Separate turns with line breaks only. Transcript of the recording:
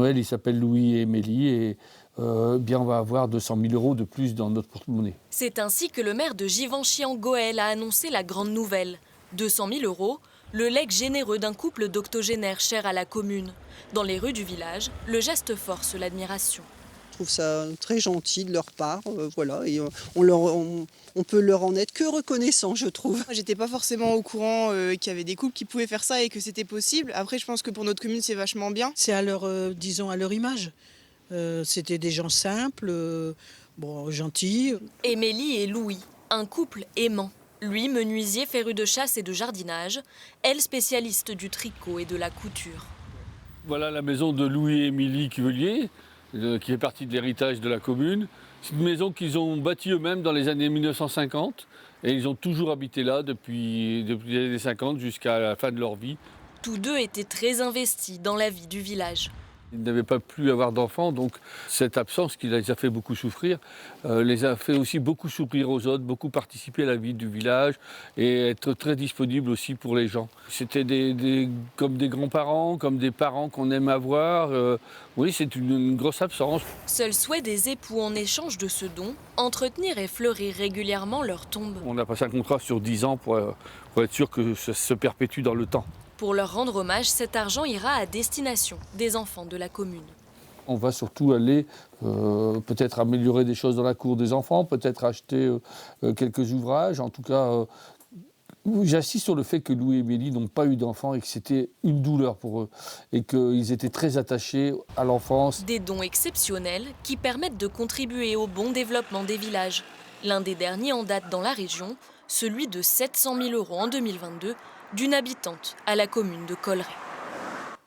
Noël, il s'appelle Louis et Émilie et bien on va avoir 200 000 € de plus dans notre porte-monnaie.
C'est ainsi que le maire de Givenchy-en-Goël a annoncé la grande nouvelle. 200 000 €, le legs généreux d'un couple d'octogénaires cher à la commune. Dans les rues du village, le geste force l'admiration.
Je trouve ça très gentil de leur part, voilà, et on peut leur en être que reconnaissant, je trouve.
J'étais pas forcément au courant qu'il y avait des couples qui pouvaient faire ça et que c'était possible. Après, je pense que pour notre commune, c'est vachement bien.
C'est à leur, disons, à leur image. C'était des gens simples, gentils.
Émilie et Louis, un couple aimant. Lui, menuisier féru de chasse et de jardinage, elle spécialiste du tricot et de la couture.
Voilà la maison de Louis et Émilie Cuvelier, qui fait partie de l'héritage de la commune. C'est une maison qu'ils ont bâtie eux-mêmes dans les années 1950 et ils ont toujours habité là depuis les années 50 jusqu'à la fin de leur vie.
Tous deux étaient très investis dans la vie du village.
Ils n'avaient pas pu avoir d'enfants, donc cette absence qui les a fait beaucoup souffrir, les a fait aussi beaucoup souffrir aux autres, beaucoup participer à la vie du village et être très disponible aussi pour les gens. C'était comme des grands-parents, comme des parents qu'on aime avoir. Oui, c'est une grosse absence.
Seul souhait des époux en échange de ce don, entretenir et fleurir régulièrement leur tombe.
On a passé un contrat sur 10 ans pour être sûr que ça se perpétue dans le temps.
Pour leur rendre hommage, cet argent ira à destination des enfants de la commune.
On va surtout aller peut-être améliorer des choses dans la cour des enfants, peut-être acheter quelques ouvrages. En tout cas, j'insiste sur le fait que Louis et Émilie n'ont pas eu d'enfants et que c'était une douleur pour eux et qu'ils étaient très attachés à l'enfance.
Des dons exceptionnels qui permettent de contribuer au bon développement des villages. L'un des derniers en date dans la région, celui de 700 000 € en 2022, d'une habitante à la commune de Colleray.